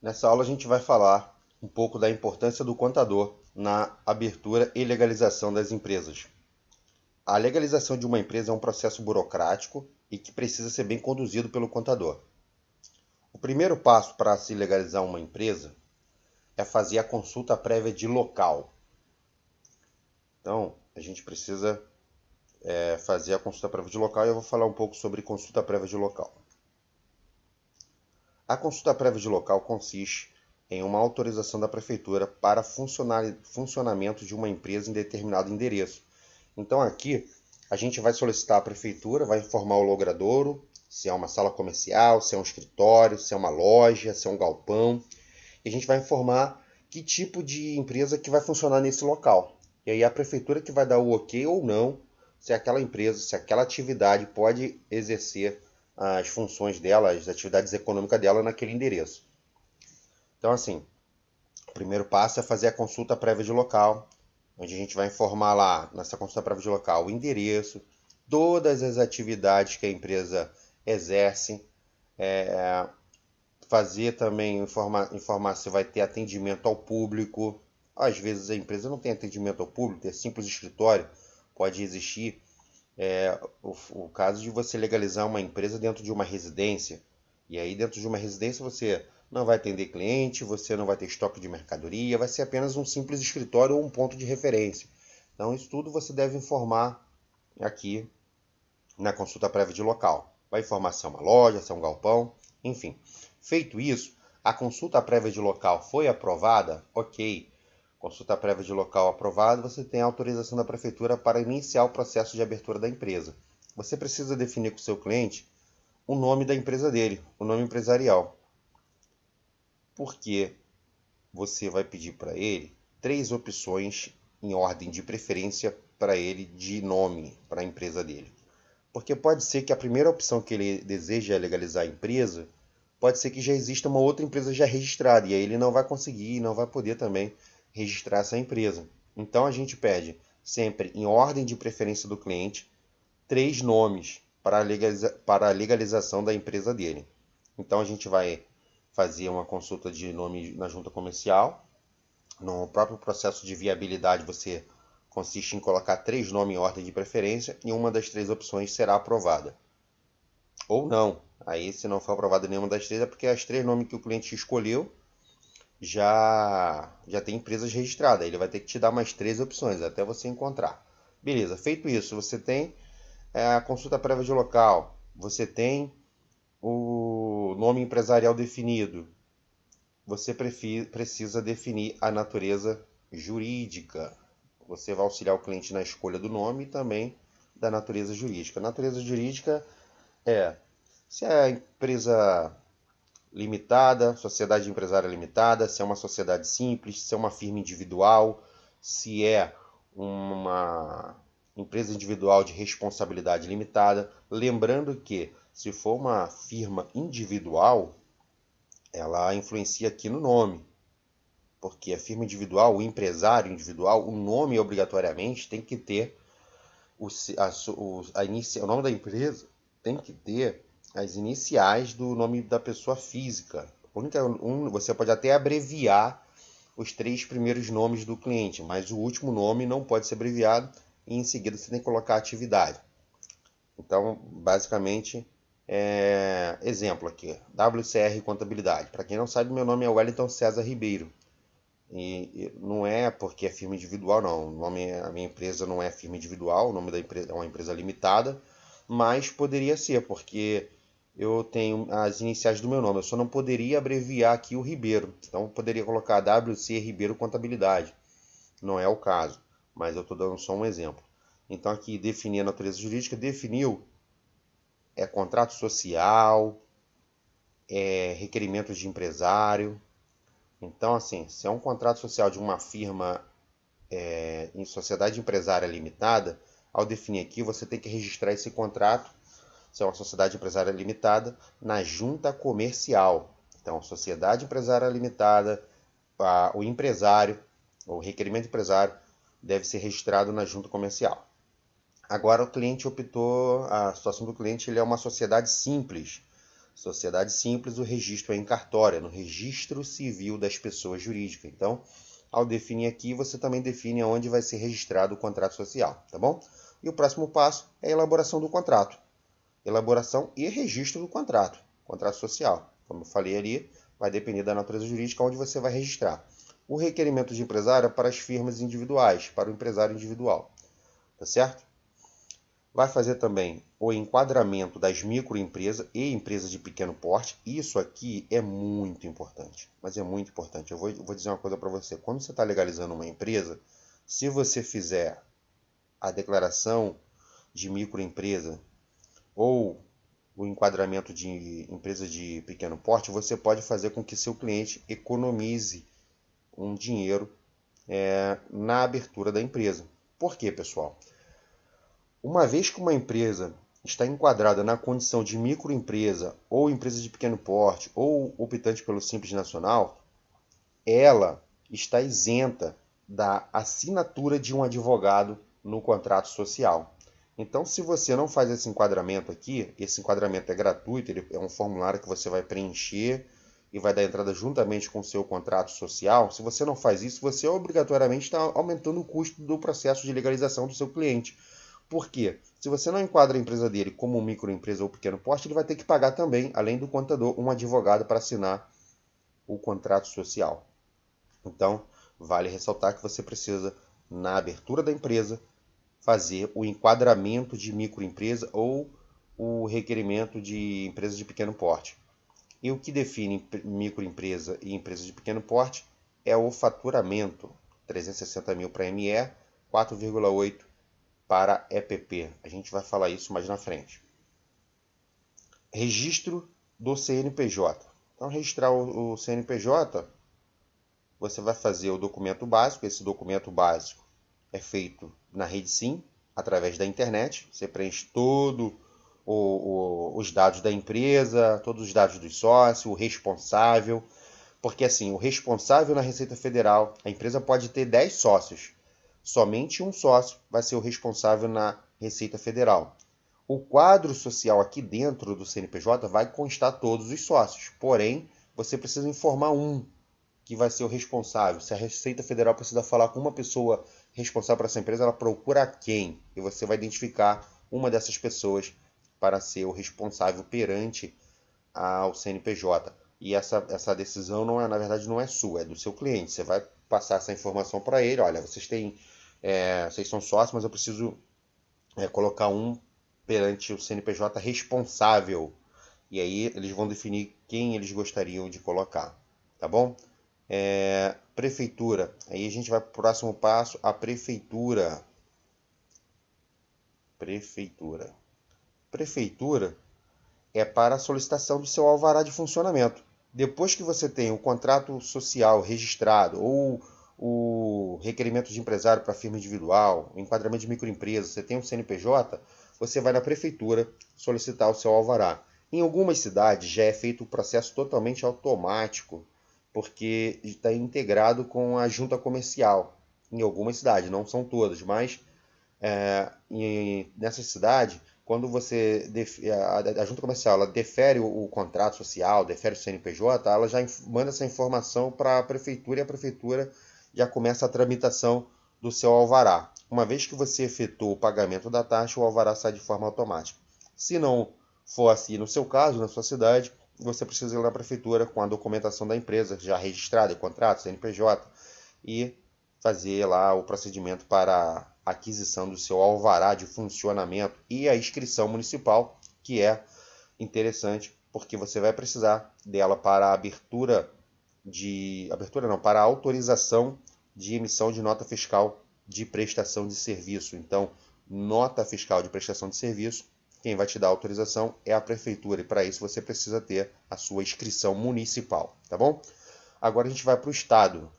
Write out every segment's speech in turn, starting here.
Nessa aula a gente vai falar um pouco da importância do contador na abertura e legalização das empresas. A legalização de uma empresa é um processo burocrático e que precisa ser bem conduzido pelo contador. O primeiro passo para se legalizar uma empresa é fazer a consulta prévia de local. Então, a gente precisa fazer a consulta prévia de local e eu vou falar um pouco sobre consulta prévia de local. A consulta prévia de local consiste em uma autorização da prefeitura para funcionamento de uma empresa em determinado endereço. Então aqui a gente vai solicitar à prefeitura, vai informar o logradouro se é uma sala comercial, se é um escritório, se é uma loja, se é um galpão. E a gente vai informar que tipo de empresa que vai funcionar nesse local. E aí a prefeitura que vai dar o ok ou não se aquela empresa, se aquela atividade pode exercer as funções dela, as atividades econômicas dela naquele endereço. Então, assim, o primeiro passo é fazer a consulta prévia de local, onde a gente vai informar lá, nessa consulta prévia de local, o endereço, todas as atividades que a empresa exerce, fazer também, informar se vai ter atendimento ao público. Às vezes a empresa não tem atendimento ao público, é simples escritório, pode existir o caso de você legalizar uma empresa dentro de uma residência. E aí dentro de uma residência você não vai atender cliente, você não vai ter estoque de mercadoria, vai ser apenas um simples escritório ou um ponto de referência. Então isso tudo você deve informar aqui na consulta prévia de local. Vai informar se é uma loja, se é um galpão, enfim. Feito isso, a consulta prévia de local foi aprovada? Ok. Consulta prévia de local aprovada, você tem a autorização da prefeitura para iniciar o processo de abertura da empresa. Você precisa definir com o seu cliente o nome da empresa dele, o nome empresarial. Porque você vai pedir para ele 3 opções em ordem de preferência para ele de nome para a empresa dele. Porque pode ser que a primeira opção que ele deseja legalizar a empresa, pode ser que já exista uma outra empresa já registrada, e aí ele não vai conseguir, não vai poder também registrar essa empresa. Então a gente pede sempre, em ordem de preferência do cliente, 3 nomes para a legalização da empresa dele. Então a gente vai fazer uma consulta de nome na junta comercial. No próprio processo de viabilidade, você consiste em colocar 3 nomes em ordem de preferência e uma das 3 opções será aprovada. Ou não. Aí, se não for aprovada nenhuma das 3, é porque as 3 nomes que o cliente escolheu já tem empresas registradas. Ele vai ter que te dar mais 3 opções até você encontrar. Beleza, feito isso, você tem a consulta prévia de local, você tem o nome empresarial definido, você precisa definir a natureza jurídica. Você vai auxiliar o cliente na escolha do nome e também da natureza jurídica. A natureza jurídica é se é a empresa limitada, sociedade empresária limitada, se é uma sociedade simples, se é uma firma individual, se é uma empresa individual de responsabilidade limitada. Lembrando que, se for uma firma individual, ela influencia aqui no nome, porque a firma individual, o empresário individual, o nome obrigatoriamente tem que ter o nome da empresa tem que ter as iniciais do nome da pessoa física. Você pode até abreviar os 3 primeiros nomes do cliente, mas o último nome não pode ser abreviado e em seguida você tem que colocar a atividade. Então, basicamente, exemplo aqui, WCR Contabilidade. Para quem não sabe, meu nome é Wellington César Ribeiro. E não é porque é firma individual, não. A minha empresa não é firma individual, o nome da empresa é uma empresa limitada, mas poderia ser, porque eu tenho as iniciais do meu nome. Eu só não poderia abreviar aqui o Ribeiro. Então eu poderia colocar WC Ribeiro Contabilidade. Não é o caso, mas eu estou dando só um exemplo. Então aqui definir a natureza jurídica, definiu contrato social, requerimentos de empresário. Então, assim, se é um contrato social de uma firma em sociedade empresária limitada, ao definir aqui, você tem que registrar esse contrato, se é uma sociedade empresária limitada, na junta comercial. Então, sociedade empresária limitada, o empresário, o requerimento empresário, deve ser registrado na junta comercial. Agora o cliente optou, a situação do cliente ele é uma sociedade simples. Sociedade simples, o registro é em cartório, no registro civil das pessoas jurídicas. Então, ao definir aqui, você também define onde vai ser registrado o contrato social, tá bom? E o próximo passo é a elaboração do contrato. Elaboração e registro do contrato social. Como eu falei ali, vai depender da natureza jurídica onde você vai registrar. O requerimento de empresário é para as firmas individuais, para o empresário individual, tá certo? Vai fazer também o enquadramento das microempresas e empresas de pequeno porte. Isso aqui é muito importante, mas é muito importante. Eu vou dizer uma coisa para você. Quando você está legalizando uma empresa, se você fizer a declaração de microempresa ou o enquadramento de empresa de pequeno porte, você pode fazer com que seu cliente economize um dinheiro na abertura da empresa. Por quê, pessoal? Uma vez que uma empresa está enquadrada na condição de microempresa ou empresa de pequeno porte ou optante pelo Simples Nacional, ela está isenta da assinatura de um advogado no contrato social. Então, se você não faz esse enquadramento aqui, esse enquadramento é gratuito, ele é um formulário que você vai preencher e vai dar entrada juntamente com o seu contrato social. Se você não faz isso, você obrigatoriamente está aumentando o custo do processo de legalização do seu cliente. Por quê? Se você não enquadra a empresa dele como microempresa ou pequeno porte, ele vai ter que pagar também, além do contador, um advogado para assinar o contrato social. Então, vale ressaltar que você precisa, na abertura da empresa, fazer o enquadramento de microempresa ou o requerimento de empresa de pequeno porte. E o que define microempresa e empresa de pequeno porte é o faturamento, 360 mil para ME, 4,8 para EPP. A gente vai falar isso mais na frente. Registro do CNPJ. Então, registrar o CNPJ, você vai fazer o documento básico. Esse documento básico é feito na rede SIM, através da internet. Você preenche todos os dados da empresa, todos os dados dos sócios, o responsável. Porque assim, o responsável na Receita Federal, a empresa pode ter 10 sócios. Somente um sócio vai ser o responsável na Receita Federal. O quadro social aqui dentro do CNPJ vai constar todos os sócios, porém, você precisa informar um que vai ser o responsável. Se a Receita Federal precisa falar com uma pessoa responsável por essa empresa, ela procura quem? E você vai identificar uma dessas pessoas para ser o responsável perante ao CNPJ. E essa decisão, não é, na verdade, não é sua, é do seu cliente. Você vai passar essa informação para ele. Olha, vocês são sócios, mas eu preciso colocar um perante o CNPJ responsável. E aí eles vão definir quem eles gostariam de colocar. Tá bom? Prefeitura. Aí a gente vai para o próximo passo, a prefeitura. Prefeitura é para a solicitação do seu alvará de funcionamento. Depois que você tem o contrato social registrado ou o requerimento de empresário para firma individual, o enquadramento de microempresa, você tem um CNPJ, você vai na prefeitura solicitar o seu alvará. Em algumas cidades já é feito o processo totalmente automático, porque está integrado com a junta comercial. Em algumas cidades, não são todas, mas nessa cidade, quando a junta comercial ela defere o contrato social, defere o CNPJ, ela já manda essa informação para a prefeitura e a prefeitura já começa a tramitação do seu alvará. Uma vez que você efetua o pagamento da taxa, o alvará sai de forma automática. Se não for assim no seu caso, na sua cidade, você precisa ir na prefeitura com a documentação da empresa já registrada, o contrato, CNPJ, e fazer lá o procedimento para a aquisição do seu alvará de funcionamento e a inscrição municipal, que é interessante porque você vai precisar dela para a para a autorização de emissão de nota fiscal de prestação de serviço. Então, nota fiscal de prestação de serviço, quem vai te dar a autorização é a prefeitura, e para isso você precisa ter a sua inscrição municipal, tá bom? Agora a gente vai para o estado.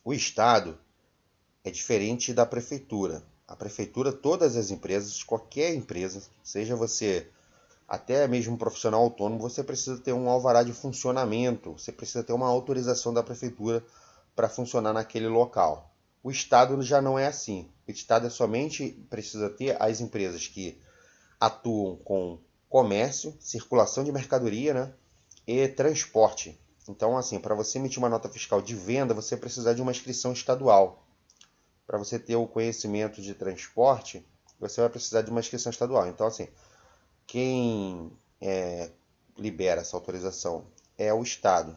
O estado é diferente da prefeitura. A prefeitura, todas as empresas, qualquer empresa, seja você até mesmo um profissional autônomo, você precisa ter um alvará de funcionamento, você precisa ter uma autorização da prefeitura para funcionar naquele local. O estado já não é assim. O estado somente precisa ter as empresas que atuam com comércio, circulação de mercadoria, né? E transporte. Então, assim, para você emitir uma nota fiscal de venda, você precisa de uma inscrição estadual. Para você ter o conhecimento de transporte, você vai precisar de uma inscrição estadual. Então, assim, quem libera essa autorização é o Estado.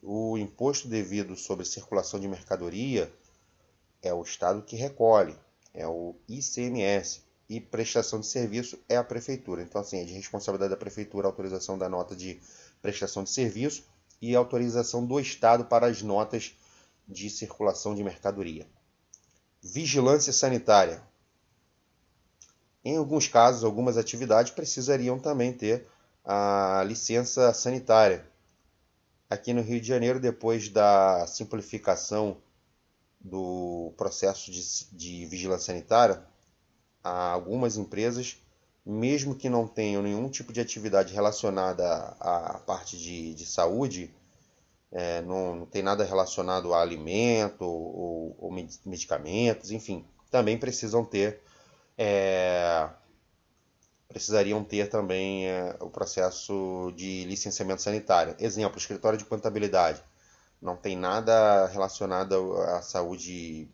O imposto devido sobre circulação de mercadoria é o Estado que recolhe, é o ICMS. E prestação de serviço é a Prefeitura. Então, assim, é de responsabilidade da Prefeitura a autorização da nota de prestação de serviço e a autorização do Estado para as notas de circulação de mercadoria. Vigilância sanitária. Em alguns casos, algumas atividades precisariam também ter a licença sanitária. Aqui no Rio de Janeiro, depois da simplificação do processo de vigilância sanitária, algumas empresas, mesmo que não tenham nenhum tipo de atividade relacionada à parte de saúde, não tem nada relacionado a alimento ou medicamentos, enfim, também precisariam ter também o processo de licenciamento sanitário. Exemplo, escritório de contabilidade. Não tem nada relacionado à saúde,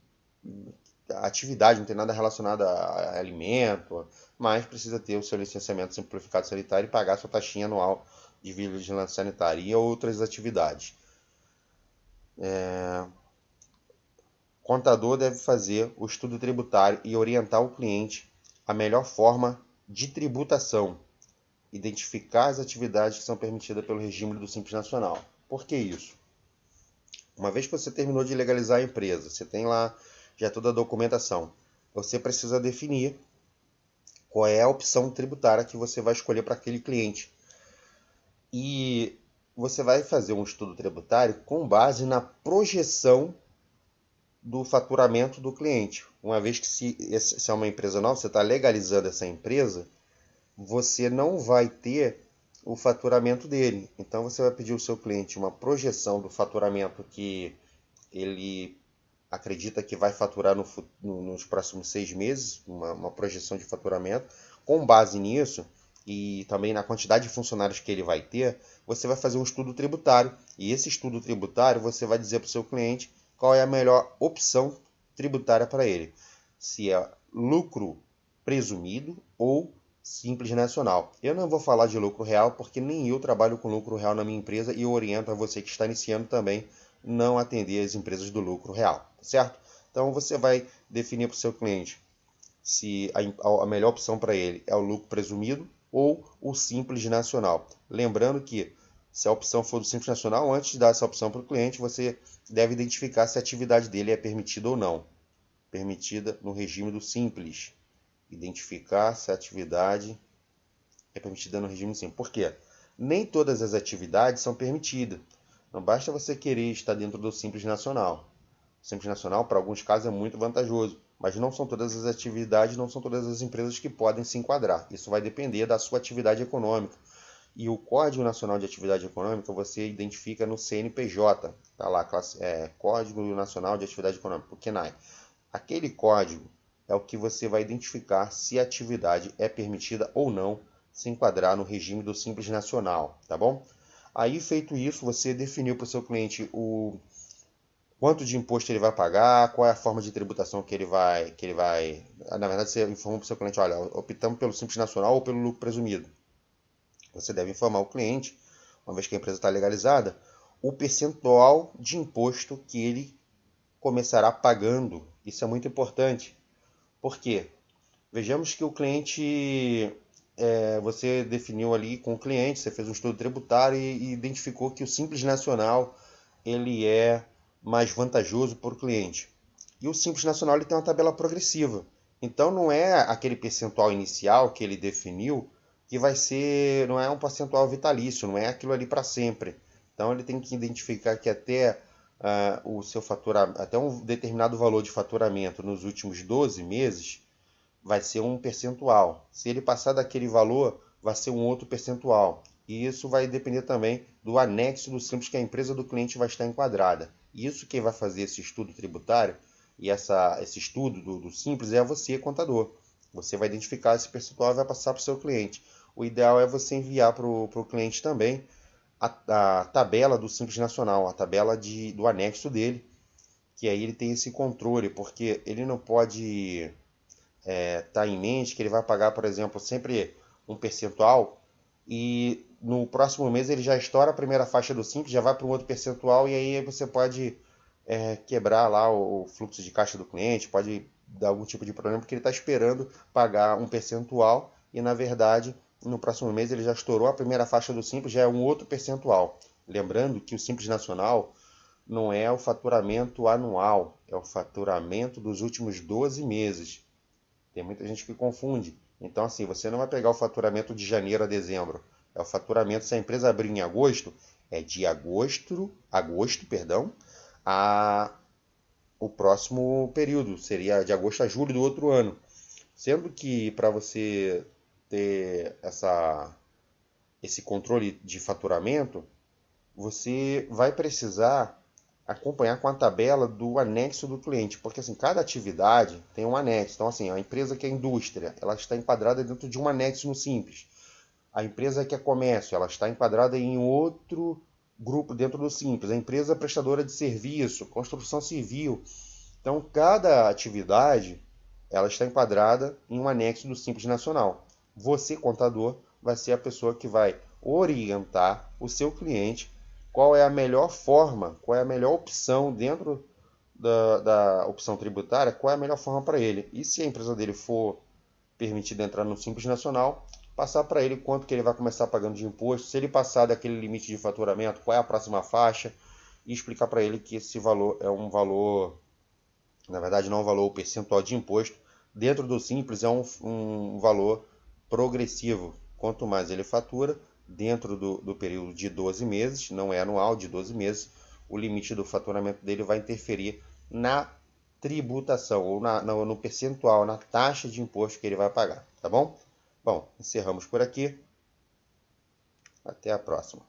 a atividade, não tem nada relacionado a alimento, mas precisa ter o seu licenciamento simplificado sanitário e pagar a sua taxinha anual de vigilância sanitária e outras atividades. O contador deve fazer o estudo tributário e orientar o cliente a melhor forma de tributação, identificar as atividades que são permitidas pelo regime do Simples Nacional. Por que isso? Uma vez que você terminou de legalizar a empresa, você tem lá já toda a documentação, você precisa definir qual é a opção tributária que você vai escolher para aquele cliente. E você vai fazer um estudo tributário com base na projeção do faturamento do cliente. Uma vez que se é uma empresa nova, você está legalizando essa empresa, você não vai ter o faturamento dele. Então você vai pedir ao seu cliente uma projeção do faturamento que ele acredita que vai faturar nos próximos 6 meses, uma projeção de faturamento. Com base nisso e também na quantidade de funcionários que ele vai ter, você vai fazer um estudo tributário. E esse estudo tributário você vai dizer para o seu cliente qual é a melhor opção tributária para ele. Se é lucro presumido ou Simples Nacional. Eu não vou falar de lucro real porque nem eu trabalho com lucro real na minha empresa e eu oriento a você que está iniciando também não atender as empresas do lucro real, certo? Então você vai definir para o seu cliente se a melhor opção para ele é o lucro presumido ou o Simples Nacional. Lembrando que se a opção for do Simples Nacional, antes de dar essa opção para o cliente, você deve identificar se a atividade dele é permitida ou não. Permitida no regime do Simples. Identificar se a atividade é permitida no regime simples. Por quê? Nem todas as atividades são permitidas. Não basta você querer estar dentro do Simples Nacional. O Simples Nacional, para alguns casos, é muito vantajoso, mas não são todas as atividades, não são todas as empresas que podem se enquadrar. Isso vai depender da sua atividade econômica. E o Código Nacional de Atividade Econômica você identifica no CNPJ. Está lá, Código Nacional de Atividade Econômica, o CNAE. Aquele código é o que você vai identificar se a atividade é permitida ou não se enquadrar no regime do Simples Nacional, tá bom? Aí, feito isso, você definiu para o seu cliente o quanto de imposto ele vai pagar, qual é a forma de tributação que ele vai... Na verdade, você informa para o seu cliente, olha, optamos pelo Simples Nacional ou pelo lucro presumido. Você deve informar o cliente, uma vez que a empresa está legalizada, o percentual de imposto que ele começará pagando. Isso é muito importante. Por quê? Vejamos que o cliente, você definiu ali com o cliente, você fez um estudo tributário e identificou que o Simples Nacional ele é mais vantajoso para o cliente. E o Simples Nacional ele tem uma tabela progressiva. Então não é aquele percentual inicial que ele definiu que vai ser, não é um percentual vitalício, não é aquilo ali para sempre. Então ele tem que identificar que até o seu faturamento, até um determinado valor de faturamento nos últimos 12 meses, vai ser um percentual. Se ele passar daquele valor, vai ser um outro percentual. E isso vai depender também do anexo do Simples que a empresa do cliente vai estar enquadrada. Isso quem vai fazer esse estudo tributário e esse estudo do Simples é você, contador. Você vai identificar esse percentual e vai passar para o seu cliente. o ideal é você enviar para o cliente também a tabela do Simples Nacional, a tabela do anexo dele, que aí ele tem esse controle, porque ele não pode estar em mente que ele vai pagar, por exemplo, sempre um percentual e no próximo mês ele já estoura a primeira faixa do Simples, já vai para um outro percentual e aí você pode quebrar lá o fluxo de caixa do cliente, pode dar algum tipo de problema porque ele está esperando pagar um percentual e na verdade no próximo mês ele já estourou a primeira faixa do Simples, já é um outro percentual. Lembrando que o Simples Nacional não é o faturamento anual, é o faturamento dos últimos 12 meses. Tem muita gente que confunde. Então, assim, você não vai pegar o faturamento de janeiro a dezembro. É o faturamento, se a empresa abrir em agosto, é de agosto, perdão, a o próximo período. Seria de agosto a julho do outro ano. Sendo que para você ter esse controle de faturamento, você vai precisar acompanhar com a tabela do anexo do cliente, porque assim, cada atividade tem um anexo. Então assim, a empresa que é indústria, ela está enquadrada dentro de um anexo no Simples. A empresa que é comércio, ela está enquadrada em outro grupo dentro do Simples. A empresa prestadora de serviço, construção civil. Então, cada atividade, ela está enquadrada em um anexo do Simples Nacional. Você, contador, vai ser a pessoa que vai orientar o seu cliente qual é a melhor forma, qual é a melhor opção dentro da opção tributária, qual é a melhor forma para ele. E se a empresa dele for permitida entrar no Simples Nacional, passar para ele quanto que ele vai começar pagando de imposto, se ele passar daquele limite de faturamento, qual é a próxima faixa, e explicar para ele que esse valor é um valor, na verdade não é um valor percentual de imposto, dentro do Simples é um valor progressivo. Quanto mais ele fatura, dentro do período de 12 meses, não é anual, de 12 meses, o limite do faturamento dele vai interferir na tributação, ou no percentual, na taxa de imposto que ele vai pagar, tá bom? Bom, encerramos por aqui. Até a próxima.